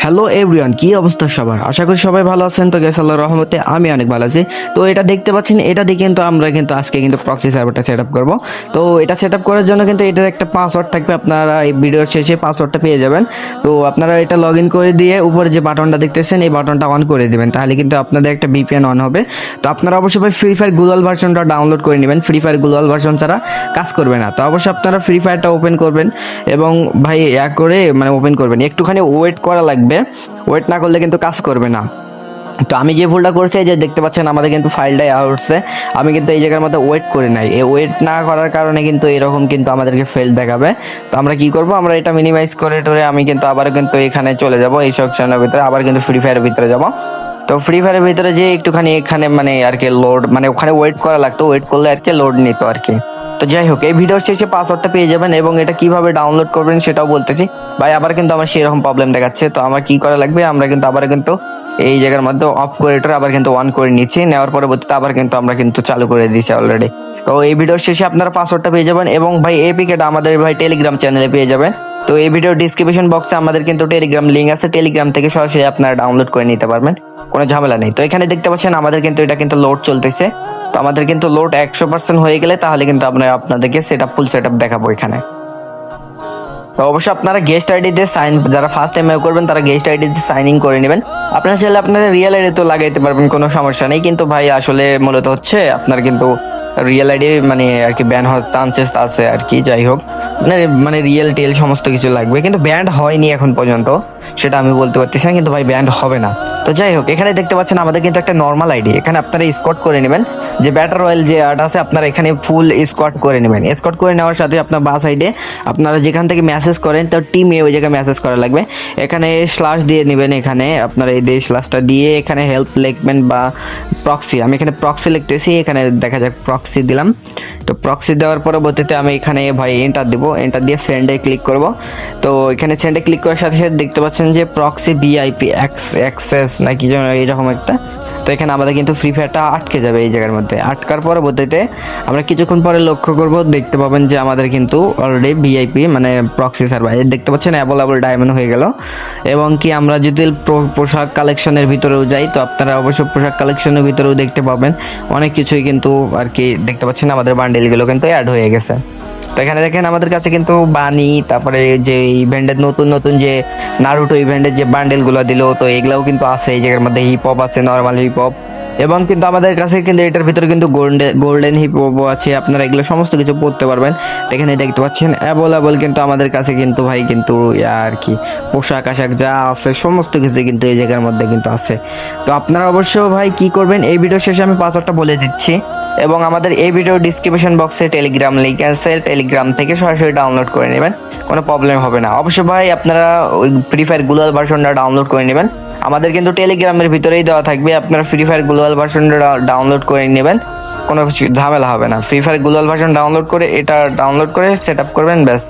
Hello everyone, কি অবস্থা সবার? আশা করি সবাই ভালো আছেন। তো গ্যাস আল্লাহর রহমতে আমি অনেক ভালো আছি। তো এটা দেখতে পাচ্ছেন, এটা দিয়ে কিন্তু আমরা কিন্তু আজকে কিন্তু প্রক্সি সার্ভারটা সেট আপ করবো। তো এটা সেট আপ করার জন্য কিন্তু এটার একটা পাসওয়ার্ড থাকবে, আপনারা এই ভিডিওর শেষে পাসওয়ার্ডটা পেয়ে যাবেন। তো আপনারা এটা লগ ইন করে দিয়ে উপরে যে বাটনটা দেখতেছেন এই বাটনটা অন করে দিবেন, তাহলে কিন্তু আপনাদের একটা ভিপিএন অন হবে। তো আপনারা অবশ্যই ভাই ফ্রি ফায়ার গ্লোবাল ভার্সনটা ডাউনলোড করে নেবেন, ফ্রি ফায়ার গ্লোবাল ভার্সন ছাড়া কাজ করবে না। তো অবশ্যই আপনারা ফ্রি ফায়ারটা ওপেন করবেন এবং ভাই করে মানে ওপেন করবেন, একটুখানি ওয়েট করা লাগবে, ওয়েট না করলে কিন্তু কাজ করবে না। তো আমি যে ভুলটা করছি, যে দেখতে পাচ্ছেন আমাদের কিন্তু ফাইলটাই উঠছে, আমি কিন্তু এই জায়গার মধ্যে ওয়েট করে নাই, এই ওয়েট না করার কারণে কিন্তু এরকম কিন্তু আমাদেরকে ফেল দেখাবে। তো আমরা কি করব, আমরা এটা মিনিমাইজ করে টোরে আমি কিন্তু আবার কিন্তু এখানে চলে যাব, এই সেকশনের ভিতরে আবার কিন্তু ফ্রি ফায়ারের ভিতরে যাব। তো ফ্রি ফায়ারের ভিতরে যে একটুখানি এখানে মানে আর কি লোড, মানে ওখানে ওয়েট করা লাগতো, ওয়েট করলে আর কি লোড নিত আর কি। তো যাই হোক, এই ভিডিওর শেষে পাসওয়ার্ডটা পেয়ে যাবেন এবং এটা কিভাবে ডাউনলোড করবেন সেটাও বলতেছি। ভাই আবার কিন্তু আমার সেরকম প্রবলেম দেখাচ্ছে, তো আমার কি করা লাগবে, আমরা কিন্তু আবার কিন্তু এই জায়গার মধ্যে অফ করে আবার কিন্তু অন করে নিচ্ছি, নেওয়ার পরবর্তীতে আবার কিন্তু আমরা কিন্তু চালু করে দিয়েছি অলরেডি। তো এই ভিডিওর শেষে আপনারা পাসওয়ার্ডটা পেয়ে যাবেন এবং ভাই এপিকেটা আমাদের ভাই টেলিগ্রাম চ্যানেলে পেয়ে যাবেন। তো এই ভিডিও ডিসক্রিপশন বক্সে আমাদের কিন্তু টেলিগ্রাম লিঙ্ক আছে, টেলিগ্রাম থেকে সরাসরি আপনারা ডাউনলোড করে নিতে পারবেন, কোনো ঝামেলা নেই। তো এখানে দেখতে পাচ্ছেন আমাদের কিন্তু এটা কিন্তু লোড চলতেছে। তো আমাদের কিন্তু লোড 100% হয়ে গেলে তাহলে কিন্তু আপনাদেরকে ফুল সেট আপ দেখাবো এখানে। তো অবশ্যই আপনারা গেস্ট আইডি দিয়ে যারা ফার্স্ট টাইম করবেন তারা গেস্ট আইডি দিয়ে সাইন ইন করে নেবেন। আপনারা চাইলে আপনাদের রিয়েল আইডি তো লাগাইতে পারবেন, কোনো সমস্যা নেই, কিন্তু ভাই আসলে মূলত হচ্ছে আপনার কিন্তু রিয়েল আইডি মানে আর কি ব্যান হওয়ার চান্সেস আছে আর কি। যাই হোক, মানে রিয়েল টেল সমস্ত কিছু লাগবে, কিন্তু ব্যান্ড হয়নি এখন পর্যন্ত, সেটা আমি বলতে পারতেছি না, কিন্তু ভাই ব্যান্ড হবে না। তো যাই হোক, এখানে দেখতে পাচ্ছেন আমাদের কিন্তু একটা নর্মাল আইডি, এখানে আপনারা স্কট করে নেবেন, যে ব্যাটার রয়্যাল যে আর্ট আছে আপনারা এখানে ফুল স্কট করে নেবেন। স্কট করে নেওয়ার সাথে আপনার বাস সাইডে আপনারা যেখান থেকে মেসেজ করেন তার টিমে ওই জায়গায় মেসেজ করা লাগবে, এখানে স্ল্যাশ দিয়ে নেবেন, এখানে আপনারা এই দিয়ে স্ল্যাশটা দিয়ে এখানে হেল্প লিখবেন বা প্রক্সি, আমি এখানে প্রক্সি লিখতেছি, এখানে দেখা যাক প্রক্সি দিলাম। তো প্রক্সি দেওয়ার পরবর্তীতে আমি এখানে ভাই এন্টার দিব, এন্টার দিয়ে সেন্ডে ক্লিক করব। তো এখানে সেন্ডে ক্লিক করার সাথে সাথে দেখতে পাচ্ছেন যে প্রক্সি ভিআইপি অ্যাক্সেস নাকি যেন এইরকম একটা। তো এখানে আমাদের কিন্তু ফ্রি ফায়ারটা আটকে যাবে, এই জায়গার মধ্যে আটকার পরবর্তীতে আমরা কিছুক্ষণ পরে লক্ষ্য করব, দেখতে পাবেন যে আমাদের কিন্তু অলরেডি ভিআইপি মানে প্রক্সি সার্ভার দেখতে পাচ্ছেন অ্যাভেলেবল ডায়মন্ড হয়ে গেল। এবং কি আমরা যদি পোশাক কালেকশনের ভিতরেও যাই, তো আপনারা অবশ্যই পোশাক কালেকশনের ভিতরেও দেখতে পাবেন অনেক কিছুই কিন্তু আর কি দেখতে পাচ্ছেন আমাদের বান্ডেলগুলো কিন্তু অ্যাড হয়ে গেছে। তো এখানে দেখেন আমাদের কাছে কিন্তু বানি, তারপরে যে ইভেন্টের নতুন নতুন যে নারুটো ইভেন্টের যে বান্ডেলগুলো দিল, তো এগুলাও কিন্তু আছে এই জায়গার মধ্যে। হিপ হপ আছে, নর্মাল হিপ হপ, এবং কিন্তু আমাদের কাছে কিন্তু এটার ভিতরে কিন্তু গোল্ডেন হিপ হপও আছে, আপনারা এগুলো সমস্ত কিছু পড়তে পারবেন। এখানে দেখতে পাচ্ছেন অ্যাভেলেবল কিন্তু আমাদের কাছে কিন্তু ভাই কিন্তু আর কি পোশাক আশাক যা আছে সমস্ত কিছু কিন্তু এই জায়গার মধ্যে কিন্তু আছে। তো আপনারা অবশ্য ভাই কি করবেন, এই ভিডিও শেষে আমি পাসওয়ার্ডটা বলে দিচ্ছি, এবং আমাদের এই ভিডিও ডিসক্রিপশন বক্সে টেলিগ্রাম লিঙ্ক আছে, টেলিগ্রাম থেকে সরাসরি ডাউনলোড করে নেবেন, কোনো প্রবলেম হবে না। অবশ্য ভাই আপনারা ওই ফ্রি ফায়ার গ্লোবাল ভার্সনটা ডাউনলোড করে নেবেন, আমাদের কিন্তু টেলিগ্রামের ভিতরেই দেওয়া থাকবে, আপনারা ফ্রি ফায়ার গ্লোবাল ভার্সনটা ডাউনলোড করে নেবেন, কোনো ঝামেলা হবে না। Free fire global version download করে এটা ডাউনলোড করে সেট আপ করবেন, ব্যাস।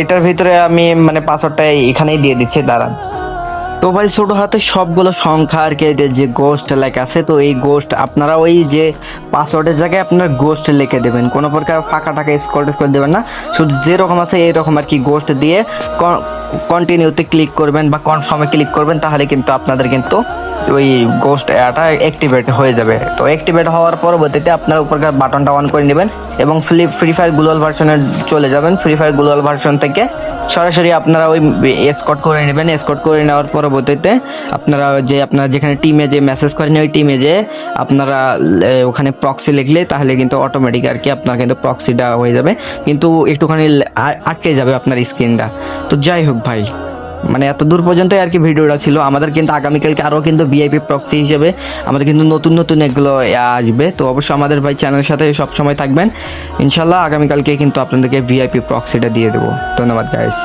এটার ভিতরে আমি মানে পাসওয়ার্ডটা এখানেই দিয়ে দিচ্ছি, দাঁড়ান। তো ভাই ছোট হাতে সবগুলো সংখ্যা আর কি যে গোস্ট লেখা আছে, তো এই গোস্ট আপনারা ওই যে পাসওয়ার্ডের জায়গায় আপনারা গোস্ট লিখে দেবেন, কোনো প্রকার ফাঁকা টাকা স্ক্রল দেবেন না, শুধু যেরকম আছে এইরকম আর কি গোস্ট দিয়ে কন্টিনিউতে ক্লিক করবেন বা কনফার্মে ক্লিক করবেন, তাহলে কিন্তু আপনাদের কিন্তু ওই গোস্ট অ্যাটা অ্যাক্টিভেট হয়ে যাবে। তো অ্যাক্টিভেট হওয়ার পরবর্তীতে আপনারা উপরকার বাটনটা অন করে নেবেন এবং ফ্রি ফায়ার গ্লোবাল ভার্সনে চলে যাবেন। ফ্রি ফায়ার গ্লোবাল ভার্সন থেকে সরাসরি আপনারা ওই এসকট করে নেবেন, এসকট করে নেওয়ার পরবর্তীতে আপনারা যেখানে টিমে যে মেসেজ করেন ওই টিমে যে আপনারা ওখানে প্রক্সি লিখলে তাহলে কিন্তু অটোমেটিক আর কি আপনার কিন্তু প্রক্সিটা হয়ে যাবে, কিন্তু একটুখানি আটকে যাবে আপনার স্ক্রিনটা। তো যাই হোক ভাই, মানে এত দূর পর্যন্তই আর কি ভিডিওটা ছিল। আমাদের কিন্তু আগামীকালকে আরও কিন্তু ভিআইপি প্রক্সি হিসেবে আমাদের কিন্তু নতুন নতুন এগুলো আসবে। তো অবশ্যই আমাদের ভাই চ্যানেলের সাথে সবসময় থাকবেন, ইনশাল্লাহ আগামীকালকে কিন্তু আপনাদেরকে ভিআইপি প্রক্সিটা দিয়ে দেবো। ধন্যবাদ গাইস।